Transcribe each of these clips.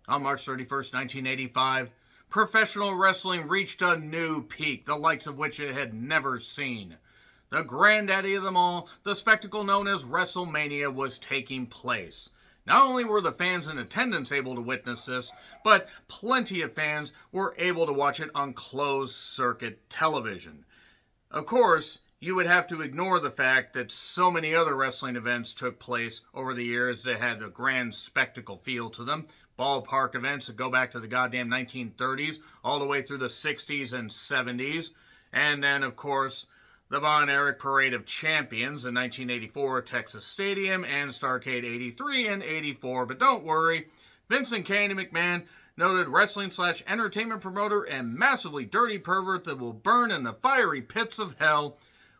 On March 31st, 1985, professional wrestling reached a new peak, the likes of which it had never seen. The granddaddy of them all, the spectacle known as WrestleMania, was taking place. Not only were the fans in attendance able to witness this, but plenty of fans were able to watch it on closed-circuit television. Of course, you would have to ignore the fact that so many other wrestling events took place over the years that had a grand spectacle feel to them. Ballpark events that go back to the goddamn 1930s, all the way through the 60s and 70s. And then, of course, the Von Erich Parade of Champions in 1984 at Texas Stadium and Starrcade 83 and 84. But don't worry, Vincent Kennedy McMahon, noted wrestling/entertainment promoter and massively dirty pervert that will burn in the fiery pits of hell,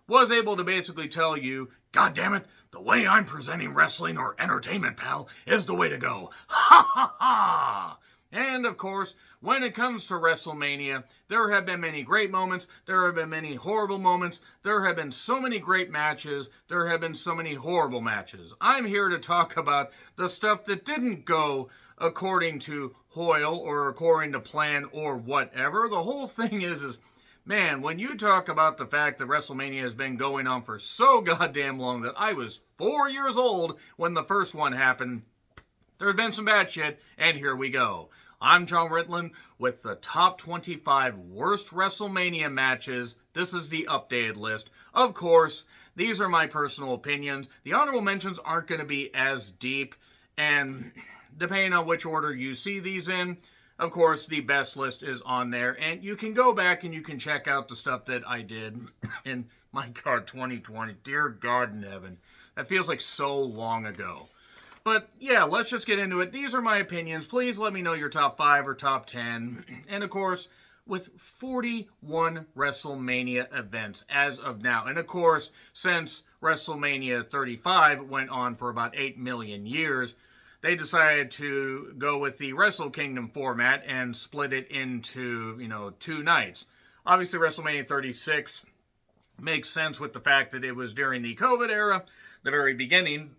was able to basically tell you, God damn it, the way I'm presenting wrestling or entertainment, pal, is the way to go. Ha ha ha! And of course, when it comes to WrestleMania, there have been many great moments, there have been many horrible moments, there have been so many great matches, there have been so many horrible matches. I'm here to talk about the stuff that didn't go according to Hoyle or according to plan or whatever. The whole thing is man, when you talk about the fact that WrestleMania has been going on for so goddamn long that I was 4 years old when the first one happened, there's been some bad shit, and here we go. I'm John Ritland with the top 25 worst WrestleMania matches. This is the updated list. Of course, these are my personal opinions. The honorable mentions aren't going to be as deep, and depending on which order you see these in, of course, the best list is on there, and you can go back and you can check out the stuff that I did in, my God, 2020. Dear God in heaven. That feels like so long ago. But yeah, let's just get into it. These are my opinions. Please let me know your top 5 or top 10. And of course, with 41 WrestleMania events as of now. And of course, since WrestleMania 35 went on for about 8 million years, they decided to go with the Wrestle Kingdom format and split it into, 2 nights. Obviously, WrestleMania 36 makes sense with the fact that it was during the COVID era, the very beginning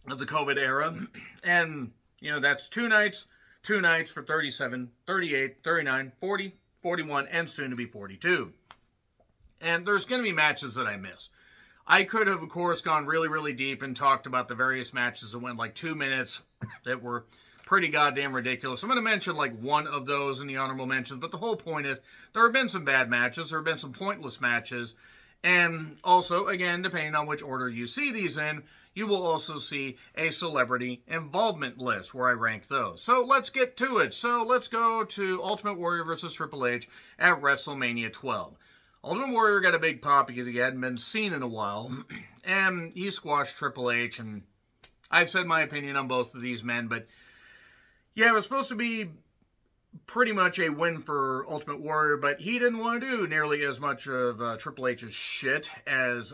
of the COVID era. And, that's 2 nights for 37, 38, 39, 40, 41, and soon to be 42. And there's going to be matches that I miss. I could have, of course, gone really, really deep and talked about the various matches that went like 2 minutes that were pretty goddamn ridiculous. I'm going to mention like one of those in the honorable mentions, but the whole point is there have been some bad matches, there have been some pointless matches, and also, again, depending on which order you see these in, you will also see a celebrity involvement list where I rank those. So let's get to it. So let's go to Ultimate Warrior versus Triple H at WrestleMania 12. Ultimate Warrior got a big pop because he hadn't been seen in a while, and he squashed Triple H, and I've said my opinion on both of these men, but yeah, it was supposed to be pretty much a win for Ultimate Warrior, but he didn't want to do nearly as much of Triple H's shit as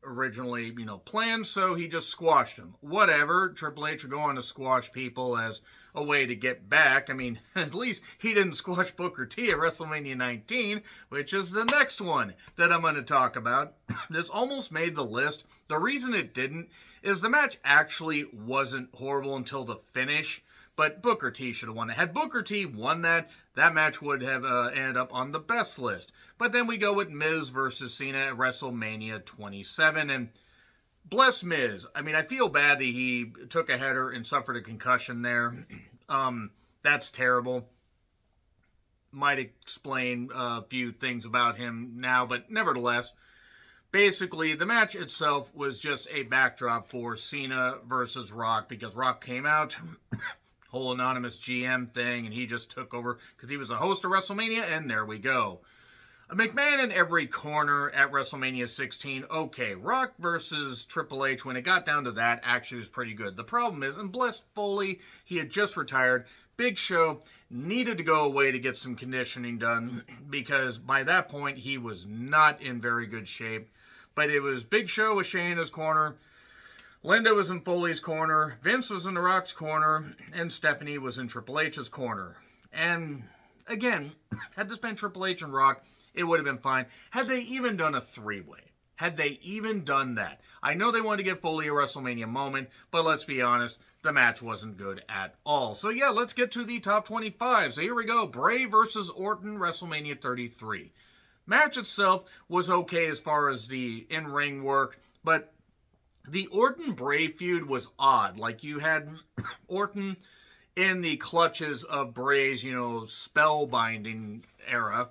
originally, planned, so he just squashed him. Whatever, Triple H would go on to squash people as a way to get back. I mean, at least he didn't squash Booker T at WrestleMania 19, which is the next one that I'm going to talk about. This almost made the list. The reason it didn't is the match actually wasn't horrible until the finish, but Booker T should have won it. Had Booker T won that match would have ended up on the best list. But then we go with Miz versus Cena at WrestleMania 27, and bless Miz. I mean, I feel bad that he took a header and suffered a concussion there. That's terrible. Might explain a few things about him now, but nevertheless, basically, the match itself was just a backdrop for Cena versus Rock, because Rock came out, whole anonymous GM thing, and he just took over because he was a host of WrestleMania, and there we go. A McMahon in every corner at WrestleMania 16. Okay, Rock versus Triple H, when it got down to that, actually was pretty good. The problem is, and bless Foley, he had just retired. Big Show needed to go away to get some conditioning done, because by that point, he was not in very good shape. But it was Big Show with Shayna's corner, Linda was in Foley's corner, Vince was in The Rock's corner, and Stephanie was in Triple H's corner. And again, had this been Triple H and Rock, it would have been fine. Had they even done a 3-way, had they even done that. I know they wanted to get fully a WrestleMania moment, but let's be honest, the match wasn't good at all. So yeah, let's get to the top 25. So here we go. Bray versus Orton, WrestleMania 33. Match itself was okay as far as the in-ring work, but the Orton-Bray feud was odd. Like, you had Orton in the clutches of Bray's, spellbinding era.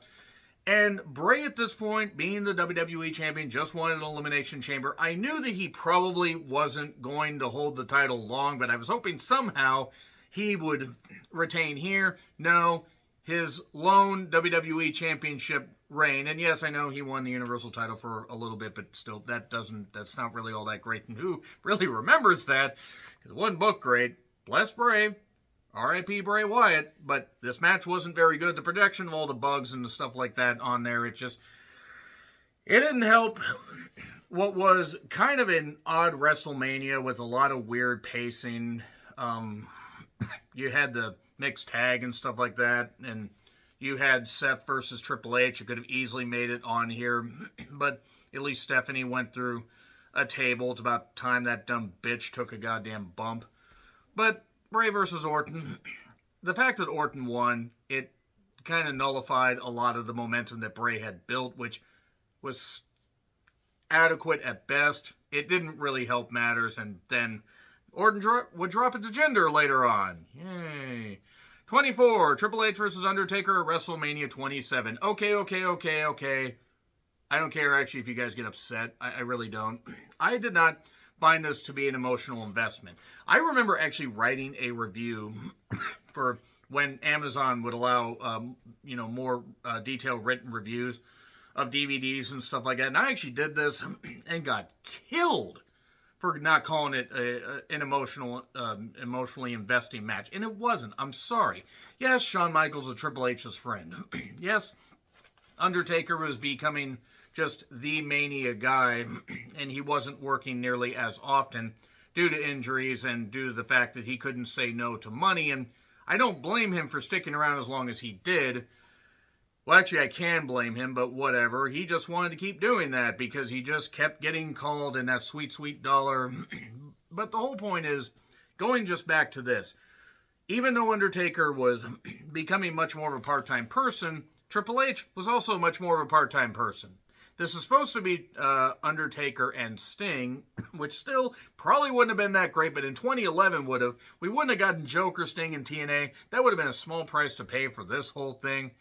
And Bray at this point, being the WWE champion, just wanted an Elimination Chamber. I knew that he probably wasn't going to hold the title long, but I was hoping somehow he would retain here. No, his lone WWE championship reign. And yes, I know he won the Universal title for a little bit, but still, that's not really all that great. And who really remembers that? Because it wasn't booked great. Bless Bray. R.I.P. Bray Wyatt, but this match wasn't very good. The projection of all the bugs and the stuff like that on there, it didn't help what was kind of an odd WrestleMania with a lot of weird pacing. You had the mixed tag and stuff like that, and you had Seth versus Triple H. You could have easily made it on here, but at least Stephanie went through a table. It's about time that dumb bitch took a goddamn bump. But Bray versus Orton, the fact that Orton won, it kind of nullified a lot of the momentum that Bray had built, which was adequate at best. It didn't really help matters, and then Orton would drop it to Jinder later on. Yay. 24, Triple H versus Undertaker at WrestleMania 27. Okay. I don't care, actually, if you guys get upset. I really don't. I did not find this to be an emotional investment. I remember actually writing a review for when Amazon would allow, more detailed written reviews of DVDs and stuff like that. And I actually did this and got killed for not calling it an emotionally investing match. And it wasn't. I'm sorry. Yes, Shawn Michaels is Triple H's friend. Yes, Undertaker was becoming just the Mania guy, and he wasn't working nearly as often due to injuries and due to the fact that he couldn't say no to money. And I don't blame him for sticking around as long as he did. Well, actually, I can blame him, but whatever. He just wanted to keep doing that because he just kept getting called in that sweet, sweet dollar. But the whole point is, going just back to this, even though Undertaker was becoming much more of a part-time person, Triple H was also much more of a part-time person. This is supposed to be Undertaker and Sting, which still probably wouldn't have been that great, but in 2011 would have. We wouldn't have gotten Joker, Sting, and TNA. That would have been a small price to pay for this whole thing.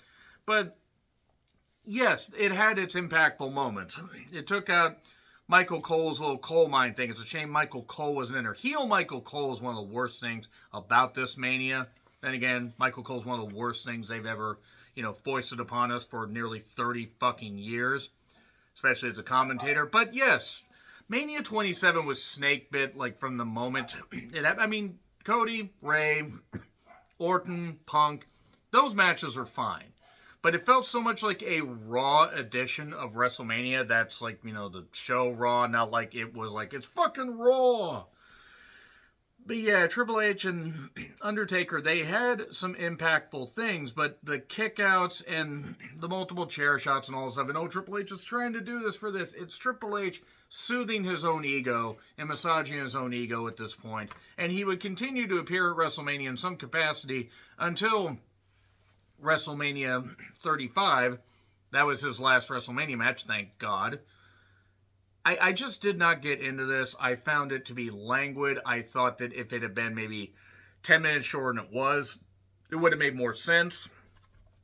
But yes, it had its impactful moments. It took out Michael Cole's little coal mine thing. It's a shame Michael Cole wasn't in there. Heel Michael Cole is one of the worst things about this Mania. Then again, Michael Cole's one of the worst things they've ever, foisted upon us for nearly 30 fucking years, especially as a commentator. But yes, Mania 27 was snake bit, from the moment. Cody, Ray, Orton, Punk, those matches were fine. But it felt so much like a Raw edition of WrestleMania. That's the show Raw, not like it was it's fucking Raw. But yeah, Triple H and Undertaker, they had some impactful things, but the kickouts and the multiple chair shots and all this stuff, and Triple H is trying to do this for this. It's Triple H soothing his own ego and massaging his own ego at this point. And he would continue to appear at WrestleMania in some capacity until WrestleMania 35. That was his last WrestleMania match, thank God. I just did not get into this. I found it to be languid. I thought that if it had been maybe 10 minutes shorter than it would have made more sense.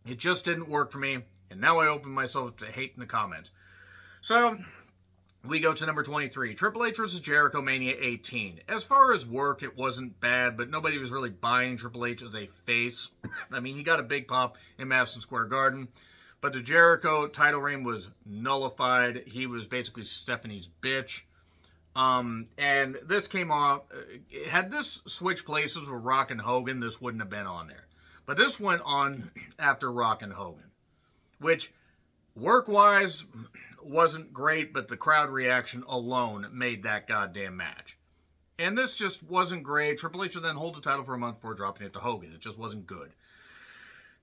It just didn't work for me. And now I open myself to hate in the comments. So, we go to number 23. Triple H vs. Jericho Mania 18. As far as work, it wasn't bad, but nobody was really buying Triple H as a face. He got a big pop in Madison Square Garden. But the Jericho title reign was nullified. He was basically Stephanie's bitch. And this came off. Had this switched places with Rock and Hogan, this wouldn't have been on there. But this went on after Rock and Hogan, which work-wise wasn't great, but the crowd reaction alone made that goddamn match. And this just wasn't great. Triple H would then hold the title for a month before dropping it to Hogan. It just wasn't good.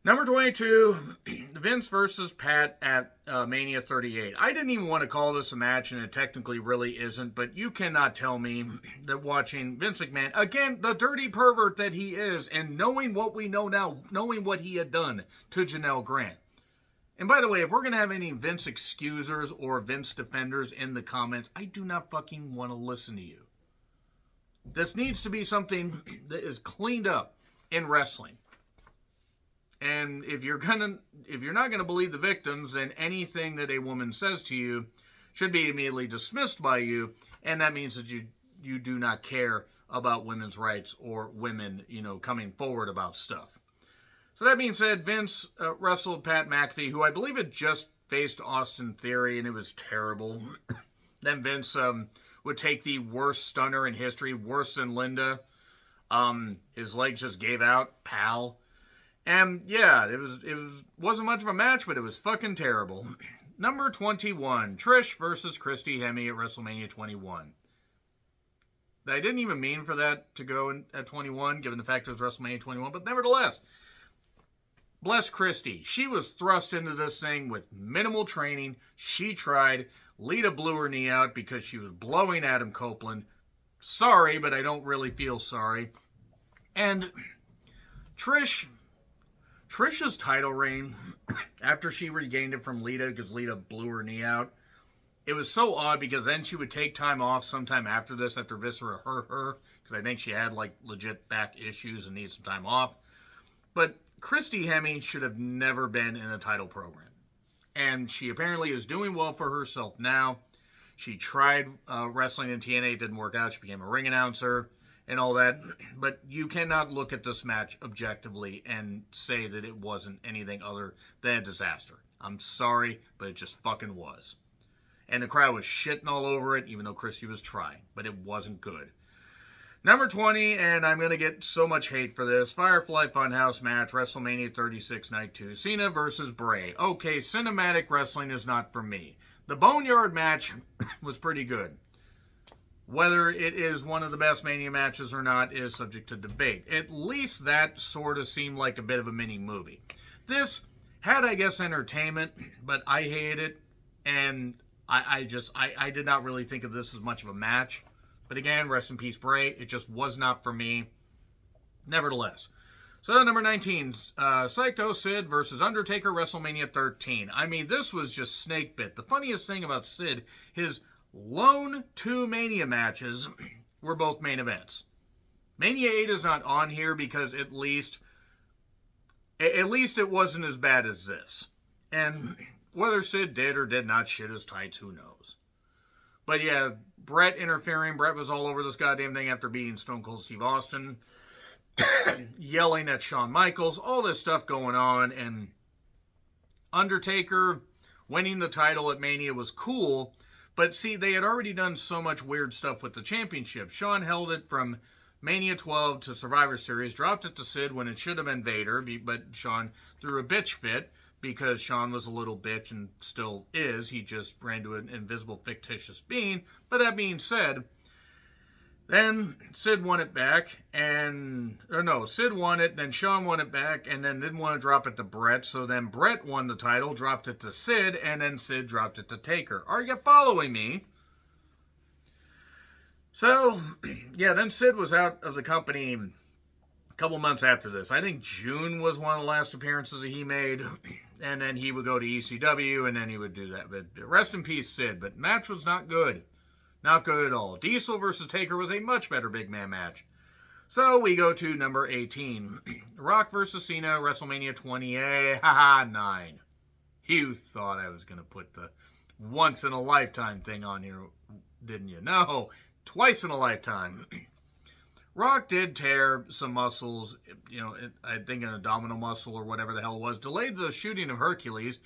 Number 22, Vince versus Pat at Mania 38. I didn't even want to call this a match, and it technically really isn't, but you cannot tell me that watching Vince McMahon, again, the dirty pervert that he is, and knowing what we know now, knowing what he had done to Janelle Grant. And by the way, if we're going to have any Vince excusers or Vince defenders in the comments, I do not fucking want to listen to you. This needs to be something that is cleaned up in wrestling. And if you're not gonna believe the victims, then anything that a woman says to you should be immediately dismissed by you, and that means that you do not care about women's rights or women, coming forward about stuff. So that being said, Vince wrestled Pat McAfee, who I believe had just faced Austin Theory, and it was terrible. Then Vince would take the worst stunner in history, worse than Linda. His legs just gave out, pal. And yeah, it wasn't much of a match, but it was fucking terrible. Number 21, Trish versus Christy Hemme at WrestleMania 21. I didn't even mean for that to go at 21, given the fact it was WrestleMania 21, but nevertheless, bless Christy. She was thrust into this thing with minimal training. She tried. Lita blew her knee out because she was blowing Adam Copeland. Sorry, but I don't really feel sorry. And Trish's title reign, after she regained it from Lita, because Lita blew her knee out, it was so odd because then she would take time off sometime after this, after Viscera hurt her, because I think she had legit back issues and needed some time off. But Christy Hemme should have never been in a title program. And she apparently is doing well for herself now. She tried wrestling in TNA, it didn't work out. She became a ring announcer and all that, but you cannot look at this match objectively and say that it wasn't anything other than a disaster. I'm sorry, but it just fucking was. And the crowd was shitting all over it, even though Christy was trying, but it wasn't good. Number 20, and I'm going to get so much hate for this, Firefly Funhouse match, WrestleMania 36 Night 2, Cena versus Bray. Okay, cinematic wrestling is not for me. The Boneyard match was pretty good. Whether it is one of the best Mania matches or not is subject to debate. At least that sort of seemed like a bit of a mini movie. This had, I guess, entertainment, but I hated it, and I did not really think of this as much of a match. But again, rest in peace, Bray. It just was not for me. Nevertheless. So number 19, Psycho Sid versus Undertaker, WrestleMania 13. I mean, this was just snake bit. The funniest thing about Sid, his lone two Mania matches were both main events. Mania 8 is not on here because at least it wasn't as bad as this. And whether Sid did or did not shit his tights, who knows. But yeah, Brett interfering. Brett was all over this goddamn thing after beating Stone Cold Steve Austin. Yelling at Shawn Michaels. All this stuff going on. And Undertaker winning the title at Mania was cool. But see, they had already done so much weird stuff with the championship. Shawn held it from Mania 12 to Survivor Series. Dropped it to Sid when it should have been Vader. But Shawn threw a bitch fit. Because Shawn was a little bitch and still is. He just ran to an invisible fictitious being. But that being said, then Sid won it back. Sid won it, then Shawn won it back, and then didn't want to drop it to Brett. So then Brett won the title, dropped it to Sid, and then Sid dropped it to Taker. Are you following me? So, yeah, then Sid was out of the company a couple months after this. I think June was one of the last appearances that he made. And then he would go to ECW, and then he would do that. But rest in peace, Sid. But match was not good. Not good at all. Diesel versus Taker was a much better big man match. So we go to number 18. Rock versus Cena, WrestleMania 28. Haha, 9. You thought I was going to put the once-in-a-lifetime thing on here, didn't you? No, twice in a lifetime. Rock did tear some muscles, I think an abdominal muscle or whatever the hell it was. Delayed the shooting of Hercules.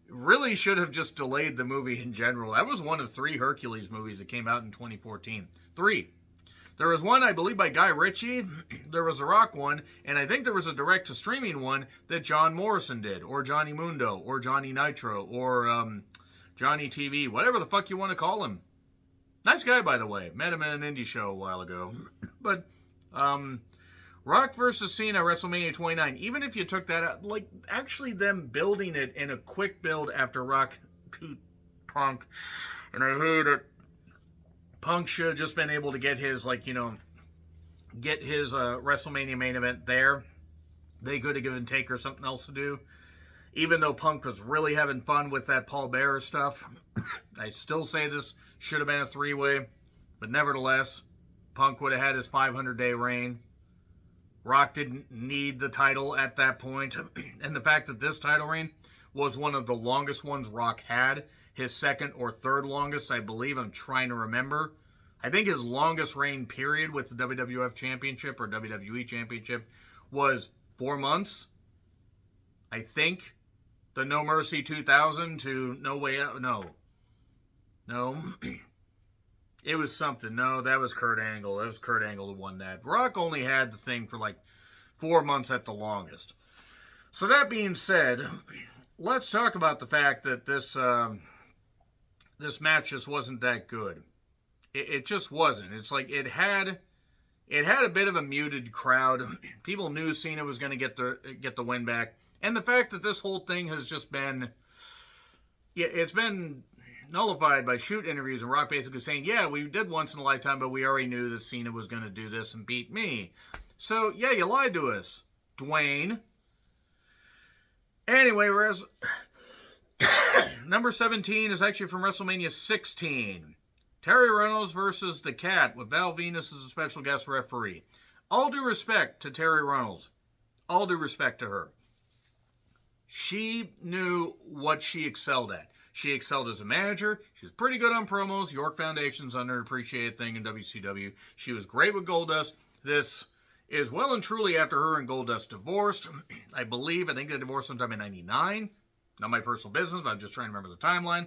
Really should have just delayed the movie in general. That was one of 3 Hercules movies that came out in 2014. 3. There was one, I believe, by Guy Ritchie. There was a Rock one. And I think there was a direct-to-streaming one that John Morrison did. Or Johnny Mundo. Or Johnny Nitro. Or Johnny TV. Whatever the fuck you want to call him. Nice guy, by the way. Met him in an indie show a while ago. But Rock versus Cena, WrestleMania 29. Even if you took that out, like, actually them building it in a quick build after Rock beat Punk, and I hate it. Punk should have just been able to get his, get his WrestleMania main event there. They could have given Taker something else to do. Even though Punk was really having fun with that Paul Bearer stuff, I still say this should have been a three-way. But nevertheless, Punk would have had his 500-day reign. Rock didn't need the title at that point. And the fact that this title reign was one of the longest ones Rock had, his second or third longest, I believe. I'm trying to remember. I think his longest reign period with the WWF Championship or WWE Championship was 4 months. I think. The No Mercy 2000 to No Way Out. No. It was something. No, that was Kurt Angle. That was Kurt Angle who won that. Rock only had the thing for like 4 months at the longest. So that being said, let's talk about the fact that this match just wasn't that good. It just wasn't. It's like it had a bit of a muted crowd. People knew Cena was going to get the win back. And the fact that this whole thing has just been, it's been nullified by shoot interviews and Rock basically saying, yeah, we did once in a lifetime, but we already knew that Cena was going to do this and beat me. So, yeah, you lied to us, Dwayne. Anyway, whereas number 17 is actually from WrestleMania 16. Terry Reynolds versus The Cat with Val Venus as a special guest referee. All due respect to Terry Reynolds. All due respect to her. She knew what she excelled at. She excelled as a manager. She was pretty good on promos. York Foundation's an underappreciated thing in WCW. She was great with Goldust. This is well and truly after her and Goldust divorced. I think they divorced sometime in 99. Not my personal business, but I'm just trying to remember the timeline.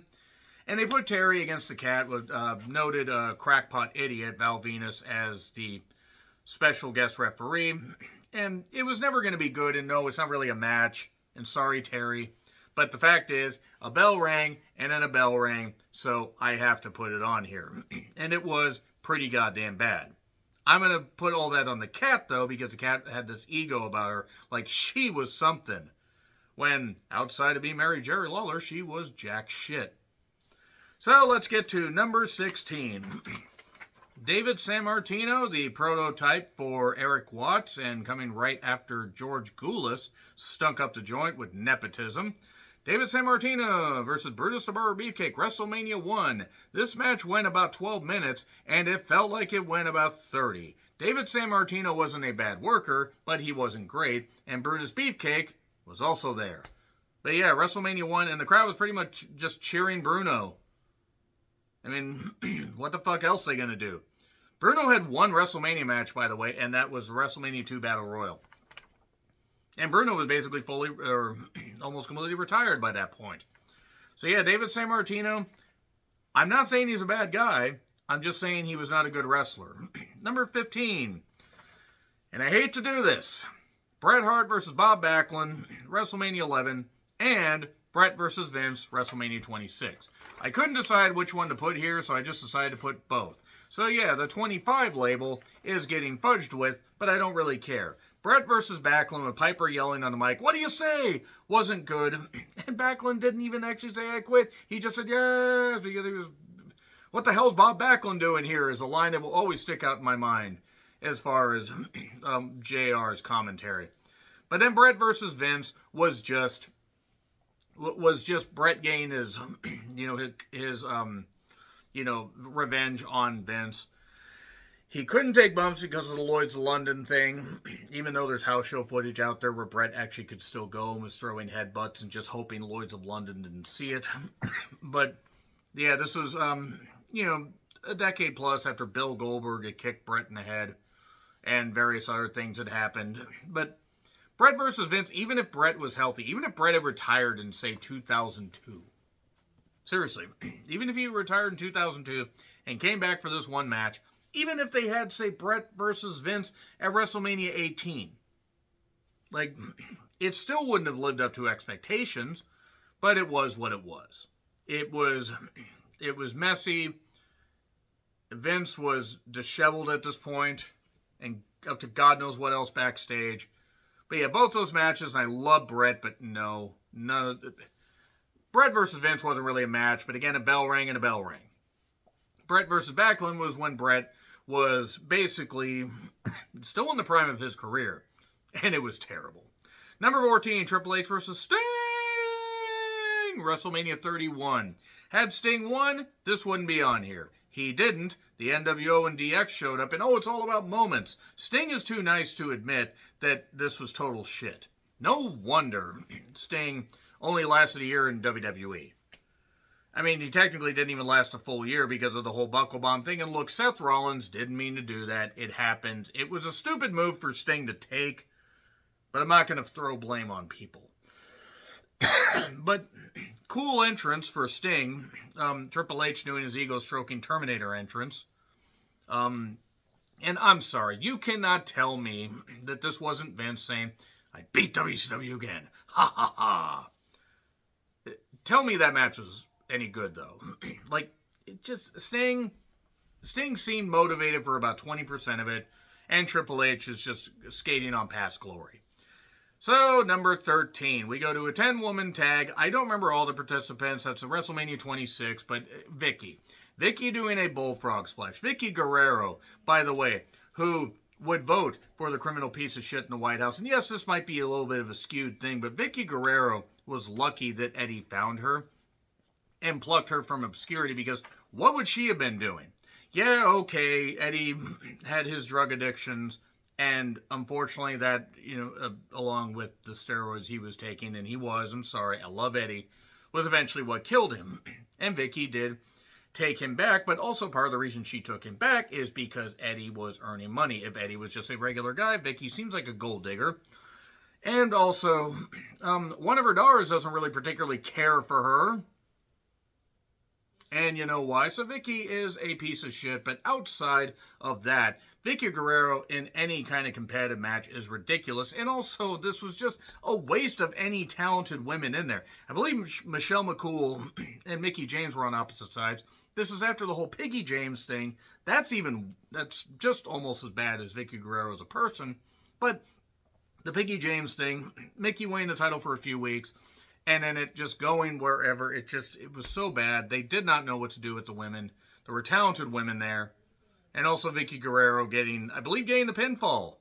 And they put Terry against The Cat with noted crackpot idiot Val Venus as the special guest referee. And it was never going to be good, and no, it's not really a match. And sorry, Terry. But the fact is, a bell rang, and then a bell rang, so I have to put it on here. And it was pretty goddamn bad. I'm going to put all that on The Cat, though, because The Cat had this ego about her, like she was something. When, outside of being married to Jerry Lawler, she was jack shit. So, let's get to number 16. David Sammartino, the prototype for Eric Watts, and coming right after George Goulas, stunk up the joint with nepotism. David Sammartino versus Brutus the Barber Beefcake, WrestleMania 1. This match went about 12 minutes, and it felt like it went about 30. David Sammartino wasn't a bad worker, but he wasn't great, and Brutus Beefcake was also there. But yeah, WrestleMania 1, and the crowd was pretty much just cheering Bruno. I mean, what the fuck else are they going to do? Bruno had one WrestleMania match, by the way, and that was WrestleMania 2 Battle Royal. And Bruno was basically fully, or almost completely retired by that point. So yeah, David Sammartino, I'm not saying he's a bad guy. I'm just saying he was not a good wrestler. Number 15. And I hate to do this. Bret Hart versus Bob Backlund, WrestleMania 11, and Bret versus Vince, WrestleMania 26. I couldn't decide which one to put here, so I just decided to put both. So yeah, the 25 label is getting fudged with, but I don't really care. Bret versus Backlund with Piper yelling on the mic, "What do you say?" wasn't good. And Backlund didn't even actually say I quit. He just said yes, because he was, what the hell's Bob Backlund doing here, is a line that will always stick out in my mind as far as JR's commentary. But then Bret versus Vince was just Bret getting his, his revenge on Vince. He couldn't take bumps because of the Lloyd's of London thing, even though there's house show footage out there where Bret actually could still go and was throwing headbutts and just hoping Lloyd's of London didn't see it. But, yeah, this was, a decade plus after Bill Goldberg had kicked Bret in the head and various other things had happened. But Bret versus Vince, even if Bret was healthy, even if Bret had retired in, say, 2002, seriously, even if he retired in 2002 and came back for this one match, even if they had, say, Bret versus Vince at WrestleMania 18, like, it still wouldn't have lived up to expectations, but it was what it was. It was messy. Vince was disheveled at this point, and up to God knows what else backstage. But yeah, both those matches, and I love Brett, but no, none of the, Brett versus Vince wasn't really a match, but again, a bell rang and a bell rang. Brett versus Backlund was when Brett was basically still in the prime of his career, and it was terrible. Number 14, Triple H versus Sting, WrestleMania 31. Had Sting won, this wouldn't be on here. He didn't. The NWO and DX showed up, and it's all about moments. Sting is too nice to admit that this was total shit. No wonder Sting only lasted a year in WWE. I mean, he technically didn't even last a full year because of the whole buckle bomb thing. And look, Seth Rollins didn't mean to do that. It happened. It was a stupid move for Sting to take, but I'm not going to throw blame on people. But cool entrance for Sting. Triple H doing his ego-stroking Terminator entrance. And I'm sorry, you cannot tell me that this wasn't Vince saying, I beat WCW again. Ha ha ha. Tell me that match was any good, though. Like, it just, Sting seemed motivated for about 20% of it, and Triple H is just skating on past glory. So, number 13, we go to a 10-woman tag. I don't remember all the participants. That's a WrestleMania 26, but Vicky. Vicky doing a bullfrog splash. Vicky Guerrero, by the way, who would vote for the criminal piece of shit in the White House. And yes, this might be a little bit of a skewed thing, but Vicky Guerrero was lucky that Eddie found her and plucked her from obscurity, because what would she have been doing? Yeah, okay, Eddie had his drug addictions, and unfortunately that, along with the steroids he was taking, and I'm sorry, I love Eddie, was eventually what killed him. And Vicky did take him back, but also part of the reason she took him back is because Eddie was earning money. If Eddie was just a regular guy, Vicky seems like a gold digger. And also, one of her daughters doesn't really particularly care for her. And you know why? So Vicky is a piece of shit, but outside of that, Vicky Guerrero in any kind of competitive match is ridiculous. And also, this was just a waste of any talented women in there. I believe Michelle McCool and Mickie James were on opposite sides. This is after the whole Piggy James thing. That's just almost as bad as Vicky Guerrero as a person. But the Piggy James thing, Mickie winning the title for a few weeks, and then it just going wherever. It was so bad. They did not know what to do with the women. There were talented women there. And also Vicky Guerrero getting the pinfall.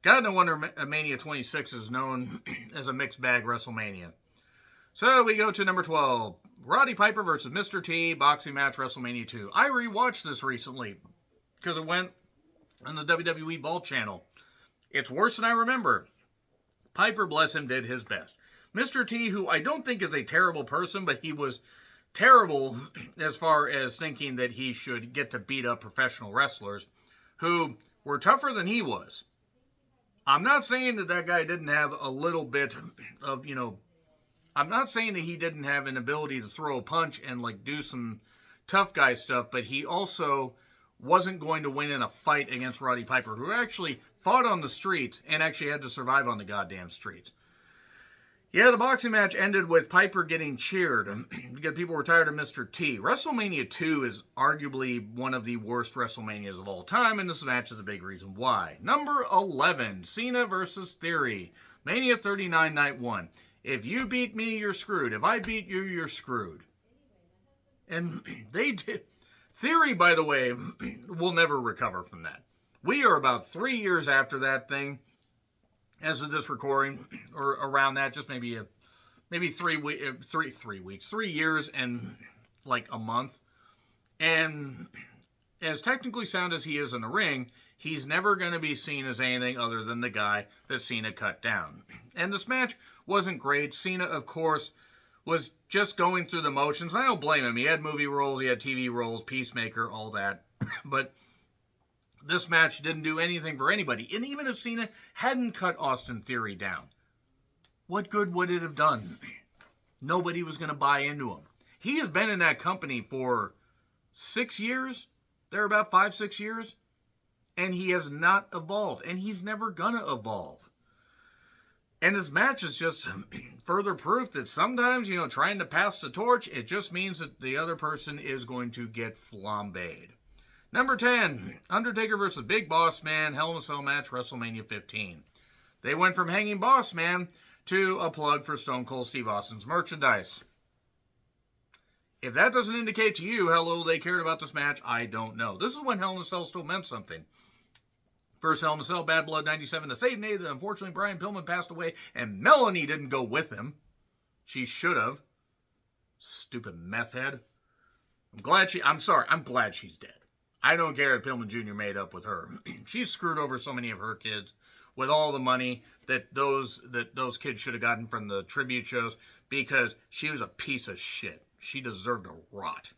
God, no wonder Mania 26 is known as a mixed bag WrestleMania. So we go to number 12. Roddy Piper versus Mr. T, boxing match, WrestleMania 2. I rewatched this recently because it went on the WWE Vault channel. It's worse than I remember. Piper, bless him, did his best. Mr. T, who I don't think is a terrible person, but he was terrible as far as thinking that he should get to beat up professional wrestlers who were tougher than he was. I'm not saying that guy didn't have a little bit of, I'm not saying that he didn't have an ability to throw a punch and do some tough guy stuff, but he also wasn't going to win in a fight against Roddy Piper, who actually fought on the streets and actually had to survive on the goddamn streets. Yeah, the boxing match ended with Piper getting cheered because people were tired of Mr. T. WrestleMania 2 is arguably one of the worst WrestleManias of all time, and this match is a big reason why. Number 11, Cena versus Theory. Mania 39, Night 1. If you beat me, you're screwed. If I beat you, you're screwed. And they did. Theory, by the way, will never recover from that. We are about 3 years after that thing. As of this recording, or around that, just maybe 3 years and a month. And as technically sound as he is in the ring, he's never going to be seen as anything other than the guy that Cena cut down. And this match wasn't great. Cena, of course, was just going through the motions. I don't blame him. He had movie roles, he had TV roles, Peacemaker, all that. But this match didn't do anything for anybody. And even if Cena hadn't cut Austin Theory down, what good would it have done? Nobody was going to buy into him. He has been in that company for 6 years. They're about 5-6 years. And he has not evolved. And he's never going to evolve. And this match is just further proof that sometimes, trying to pass the torch, it just means that the other person is going to get flambéed. Number 10, Undertaker versus Big Boss Man, Hell in a Cell match, WrestleMania 15. They went from hanging Boss Man to a plug for Stone Cold Steve Austin's merchandise. If that doesn't indicate to you how little they cared about this match, I don't know. This is when Hell in a Cell still meant something. First Hell in a Cell, Bad Blood 97, the same day that unfortunately Brian Pillman passed away, and Melanie didn't go with him. She should have. Stupid meth head. I'm glad she's dead. I don't care if Pillman Jr. made up with her. She's screwed over so many of her kids with all the money that those kids should have gotten from the tribute shows because she was a piece of shit. She deserved to rot.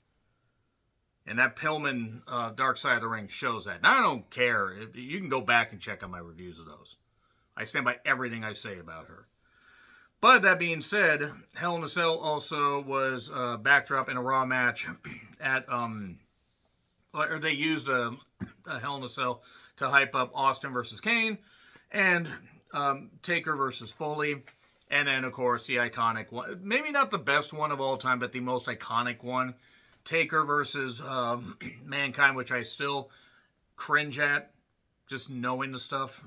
And that Pillman Dark Side of the Ring shows that. And I don't care. You can go back and check out my reviews of those. I stand by everything I say about her. But that being said, Hell in a Cell also was a backdrop in a Raw match at, or they used a Hell in a Cell to hype up Austin versus Kane and Taker versus Foley. And then, of course, the iconic one. Maybe not the best one of all time, but the most iconic one. Taker versus Mankind, which I still cringe at, just knowing the stuff.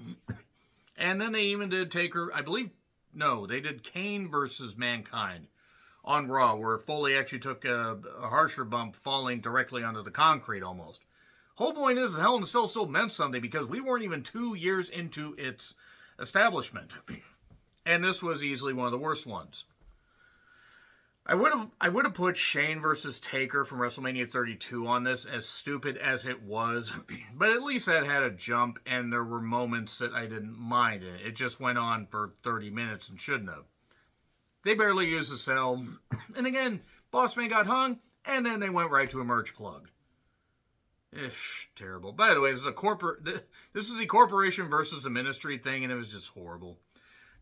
And then they even did Taker, they did Kane versus Mankind on Raw, where Foley actually took a harsher bump, falling directly onto the concrete almost. Whole point is, Hell in a Cell still meant something because we weren't even 2 years into its establishment. And this was easily one of the worst ones. I would have put Shane versus Taker from WrestleMania 32 on this, as stupid as it was. But at least that had a jump, and there were moments that I didn't mind in it. It just went on for 30 minutes and shouldn't have. They barely used the cell. And again, Boss Man got hung, and then they went right to a merch plug. Terrible. By the way, this is the corporation versus the ministry thing, and it was just horrible.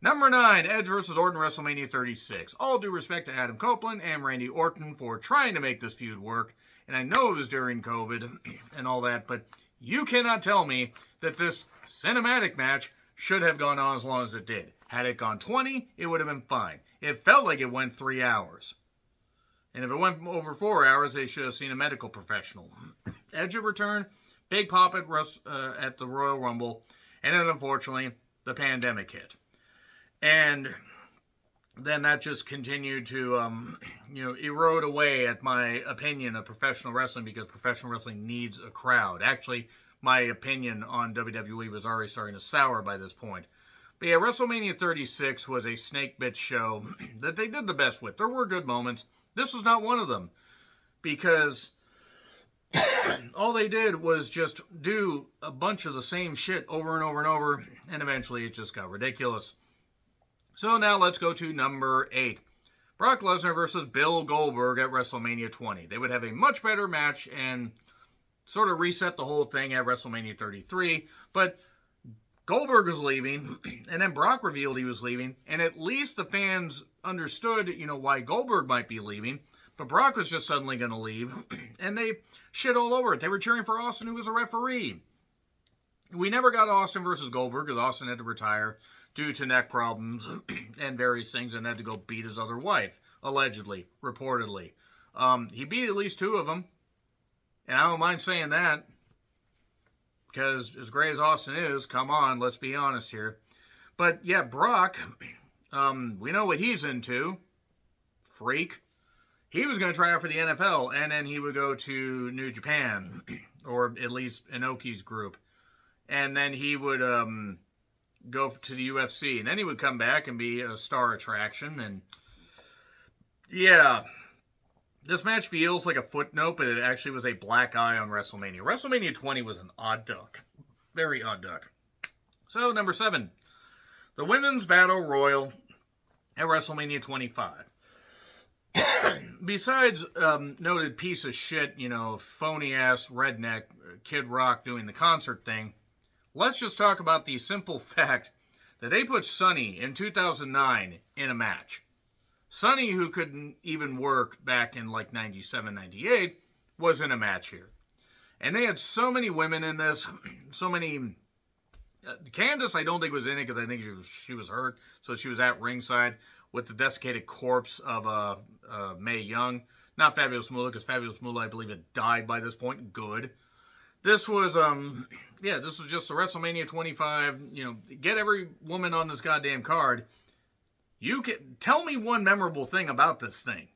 Number 9, Edge versus Orton, WrestleMania 36. All due respect to Adam Copeland and Randy Orton for trying to make this feud work. And I know it was during COVID and all that, but you cannot tell me that this cinematic match should have gone on as long as it did. Had it gone 20, it would have been fine. It felt like it went 3 hours. And if it went over 4 hours, they should have seen a medical professional. Edge returned, big pop at the Royal Rumble, and then unfortunately, the pandemic hit. And then that just continued to, erode away at my opinion of professional wrestling because professional wrestling needs a crowd. Actually, my opinion on WWE was already starting to sour by this point. But yeah, WrestleMania 36 was a snake bit show that they did the best with. There were good moments. This was not one of them because all they did was just do a bunch of the same shit over and over and over, and eventually it just got ridiculous. So now let's go to number 8. Brock Lesnar versus Bill Goldberg at WrestleMania 20. They would have a much better match and sort of reset the whole thing at WrestleMania 33. But Goldberg was leaving, and then Brock revealed he was leaving. And at least the fans understood, why Goldberg might be leaving. But Brock was just suddenly going to leave. And they shit all over it. They were cheering for Austin, who was a referee. We never got Austin versus Goldberg because Austin had to retire due to neck problems and various things, and had to go beat his other wife, allegedly, reportedly. He beat at least 2 of them, and I don't mind saying that, because as great as Austin is, come on, let's be honest here. But yeah, Brock, we know what he's into. Freak. He was going to try out for the NFL, and then he would go to New Japan, or at least Inoki's group, and then he would go to the UFC, and then he would come back and be a star attraction. And yeah, this match feels like a footnote, but it actually was a black eye on WrestleMania. WrestleMania 20 was an odd duck. Very odd duck. So, number 7, the Women's Battle Royal at WrestleMania 25. Besides noted piece of shit, phony-ass redneck Kid Rock doing the concert thing, let's just talk about the simple fact that they put Sonny in 2009 in a match. Sonny, who couldn't even work back in like 97, 98, was in a match here. And they had so many women in this, so many... Candice, I don't think was in it because I think she was hurt, so she was at ringside with the desiccated corpse of Mae Young. Not Fabulous Moolah, because Fabulous Moolah, I believe, had died by this point. Good. this was this was just the WrestleMania 25. Get every woman on this goddamn card. You can tell me one memorable thing about this thing.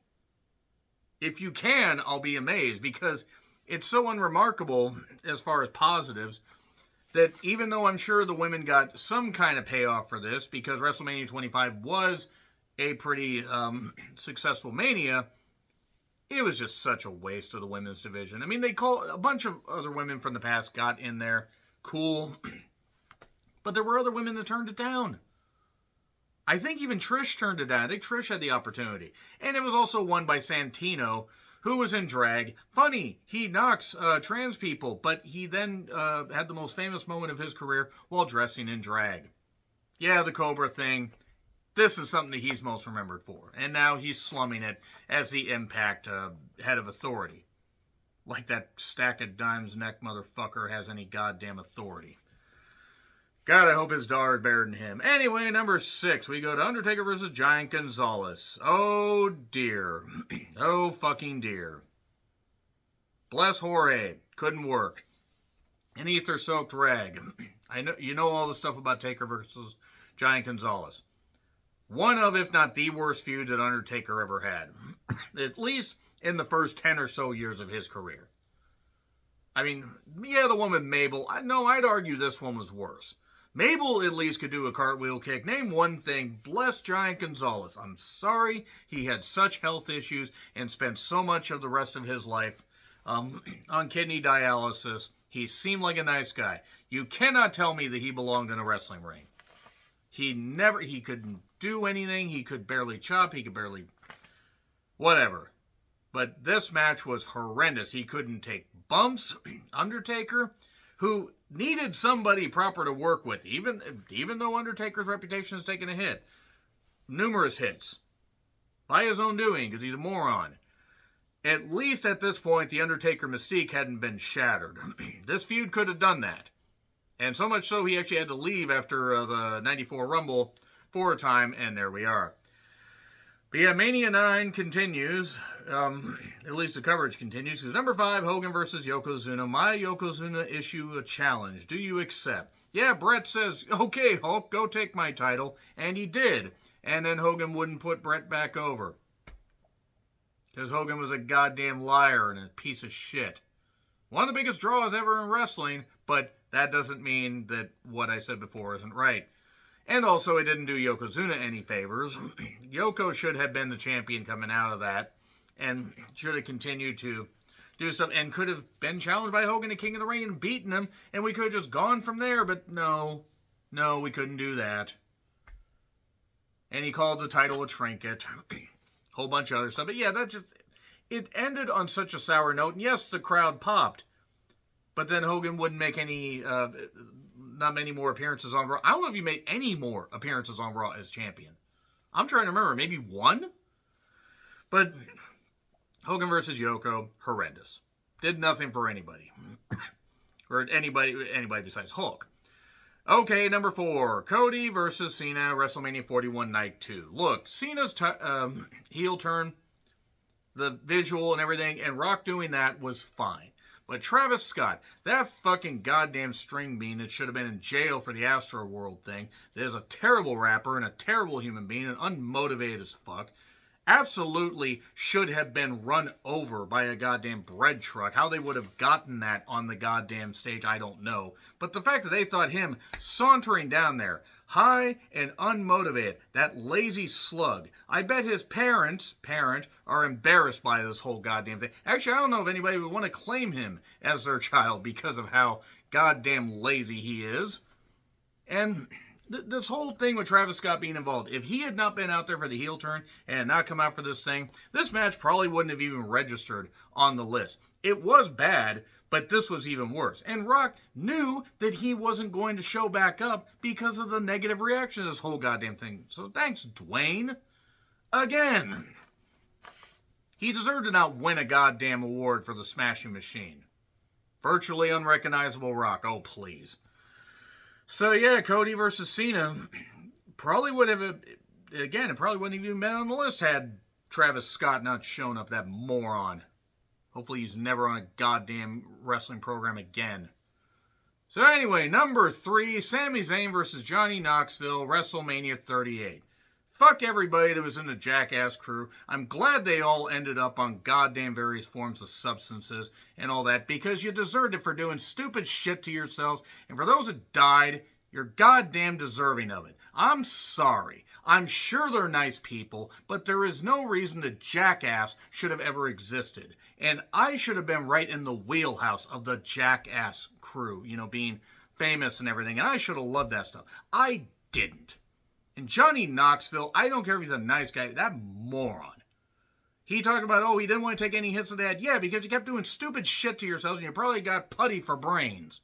If you can, I'll be amazed, because it's so unremarkable as far as positives that even though I'm sure the women got some kind of payoff for this, because WrestleMania 25 was a pretty successful Mania, it was just such a waste of the women's division. I mean, they call a bunch of other women from the past got in there, cool, but there were other women that turned it down. I think even Trish turned it down. I think Trish had the opportunity. And it was also won by Santino, who was in drag. Funny, he knocks trans people, but he then had the most famous moment of his career while dressing in drag. Yeah, the Cobra thing. This is something that he's most remembered for. And now he's slumming it as the Impact head of authority. Like that stack of dimes neck motherfucker has any goddamn authority. God, I hope his daughter is better than him. Anyway, number 6, we go to Undertaker versus Giant Gonzalez. Oh, dear. Oh, fucking dear. Bless Jorge. Couldn't work. An ether-soaked rag. I know you know all the stuff about Taker versus Giant Gonzalez. One of, if not the worst feud that Undertaker ever had. At least in the first 10 or so years of his career. I mean, yeah, the one with Mabel. I'd argue this one was worse. Mabel at least could do a cartwheel kick. Name one thing. Bless Giant Gonzalez. I'm sorry he had such health issues and spent so much of the rest of his life on kidney dialysis. He seemed like a nice guy. You cannot tell me that he belonged in a wrestling ring. He couldn't do anything. He could barely chop. He could barely, whatever. But this match was horrendous. He couldn't take bumps. Undertaker, who needed somebody proper to work with, even though Undertaker's reputation has taken a hit. Numerous hits. By his own doing, because he's a moron. At least at this point, the Undertaker mystique hadn't been shattered. This feud could have done that. And so much so, he actually had to leave after the 94 Rumble for a time, and there we are. But yeah, Mania 9 continues. At least the coverage continues. Because number 5, Hogan versus Yokozuna. My Yokozuna issue a challenge. Do you accept? Yeah, Brett says, okay, Hulk, go take my title. And he did. And then Hogan wouldn't put Brett back over. Because Hogan was a goddamn liar and a piece of shit. One of the biggest draws ever in wrestling, but that doesn't mean that what I said before isn't right. And also, it didn't do Yokozuna any favors. Yoko should have been the champion coming out of that, and should have continued to do stuff, and could have been challenged by Hogan to King of the Ring and beaten him, and we could have just gone from there, but no, we couldn't do that. And he called the title a trinket. Whole bunch of other stuff. But yeah, it ended on such a sour note, and yes, the crowd popped, but then Hogan wouldn't make any... not many more appearances on Raw. I don't know if he made any more appearances on Raw as champion. I'm trying to remember. Maybe one? But Hogan versus Yoko, horrendous. Did nothing for anybody. Or anybody besides Hulk. Okay, number 4. Cody versus Cena, WrestleMania 41 Night 2. Look, Cena's heel turn, the visual and everything, and Rock doing that was fine. But Travis Scott, that fucking goddamn string bean that should have been in jail for the Astro World thing, that is a terrible rapper and a terrible human being and unmotivated as fuck, absolutely should have been run over by a goddamn bread truck. How they would have gotten that on the goddamn stage, I don't know. But the fact that they thought him sauntering down there, high and unmotivated, that lazy slug, I bet his parent, are embarrassed by this whole goddamn thing. Actually, I don't know if anybody would want to claim him as their child because of how goddamn lazy he is. And this whole thing with Travis Scott being involved, if he had not been out there for the heel turn and not come out for this thing, this match probably wouldn't have even registered on the list. It was bad, but this was even worse. And Rock knew that he wasn't going to show back up because of the negative reaction to this whole goddamn thing. So thanks, Dwayne. Again. He deserved to not win a goddamn award for the Smashing Machine. Virtually unrecognizable Rock. Oh, please. So yeah, Cody versus Cena probably would have, again, it probably wouldn't have even been on the list had Travis Scott not shown up, that moron. Hopefully he's never on a goddamn wrestling program again. So anyway, number 3, Sami Zayn versus Johnny Knoxville, WrestleMania 38. Fuck everybody that was in the Jackass crew. I'm glad they all ended up on goddamn various forms of substances and all that, because you deserved it for doing stupid shit to yourselves. And for those that died, you're goddamn deserving of it. I'm sorry. I'm sure they're nice people, but there is no reason the Jackass should have ever existed. And I should have been right in the wheelhouse of the Jackass crew, you know, being famous and everything. And I should have loved that stuff. I didn't. And Johnny Knoxville, I don't care if he's a nice guy, that moron. He talked about, oh, he didn't want to take any hits of that. Yeah, because you kept doing stupid shit to yourselves and you probably got putty for brains.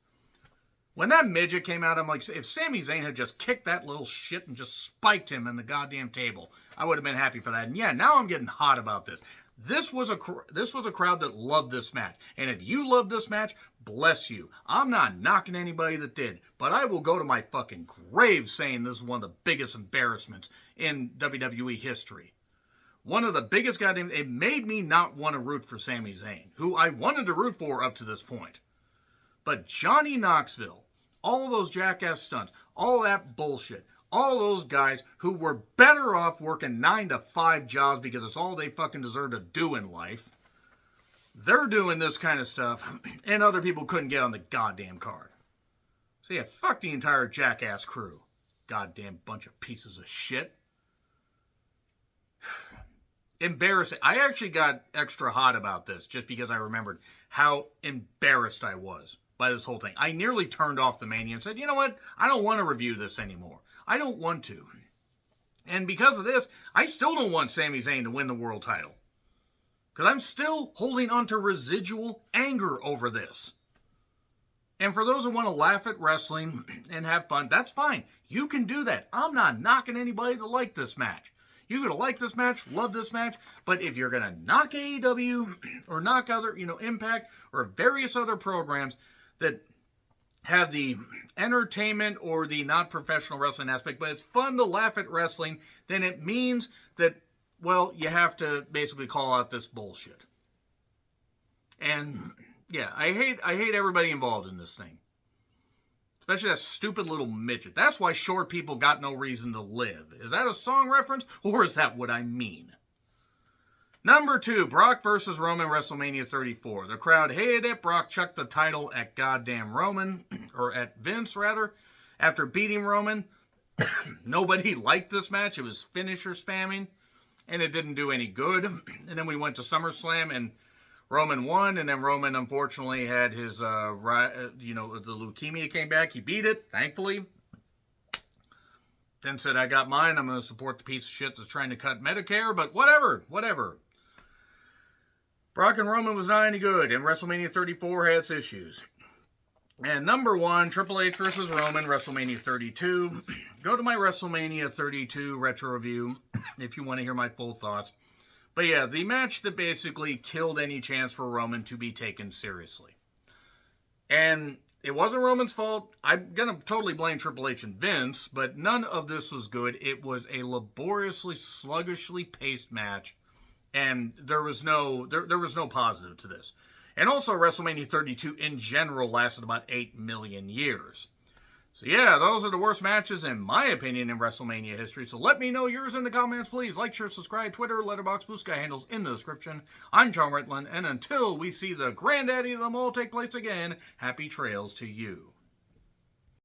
When that midget came out, I'm like, if Sami Zayn had just kicked that little shit and just spiked him in the goddamn table, I would have been happy for that. And yeah, now I'm getting hot about this. This was a crowd that loved this match. And if you love this match, bless you. I'm not knocking anybody that did. But I will go to my fucking grave saying this is one of the biggest embarrassments in WWE history. One of the biggest goddamn... It made me not want to root for Sami Zayn, who I wanted to root for up to this point. But Johnny Knoxville, all those Jackass stunts, all that bullshit... All those guys who were better off working 9 to 5 jobs because it's all they fucking deserve to do in life. They're doing this kind of stuff, and other people couldn't get on the goddamn card. So yeah, fuck the entire Jackass crew. Goddamn bunch of pieces of shit. Embarrassing. I actually got extra hot about this just because I remembered how embarrassed I was by this whole thing. I nearly turned off the Mania and said, you know what? I don't want to review this anymore. I don't want to. And because of this, I still don't want Sami Zayn to win the world title. Because I'm still holding on to residual anger over this. And for those who want to laugh at wrestling and have fun, that's fine. You can do that. I'm not knocking anybody that liked this match. You're going to like this match, love this match, but if you're going to knock AEW or knock other, Impact or various other programs that have the entertainment or the not-professional wrestling aspect, but it's fun to laugh at wrestling, then it means that, well, you have to basically call out this bullshit. And, yeah, I hate everybody involved in this thing. Especially that stupid little midget. That's why short people got no reason to live. Is that a song reference, or is that what I mean? Number 2, Brock versus Roman, WrestleMania 34. The crowd hated it. Brock chucked the title at goddamn Roman, or at Vince, rather, after beating Roman. Nobody liked this match. It was finisher spamming, and it didn't do any good. And then we went to SummerSlam, and Roman won, and then Roman, unfortunately, had his, the leukemia came back. He beat it, thankfully. Then said, I got mine. I'm going to support the piece of shit that's trying to cut Medicare, but whatever. Brock and Roman was not any good, and WrestleMania 34 had its issues. And number 1, Triple H versus Roman, WrestleMania 32. Go to my WrestleMania 32 retro review if you want to hear my full thoughts. But yeah, the match that basically killed any chance for Roman to be taken seriously. And it wasn't Roman's fault. I'm going to totally blame Triple H and Vince, but none of this was good. It was a laboriously, sluggishly paced match. And there was no positive to this. And also, WrestleMania 32 in general lasted about 8 million years. So yeah, those are the worst matches, in my opinion, in WrestleMania history. So let me know yours in the comments, please. Like, share, subscribe, Twitter, Letterboxd, Blue Sky handles in the description. I'm John Retland, and until we see the granddaddy of them all take place again, happy trails to you.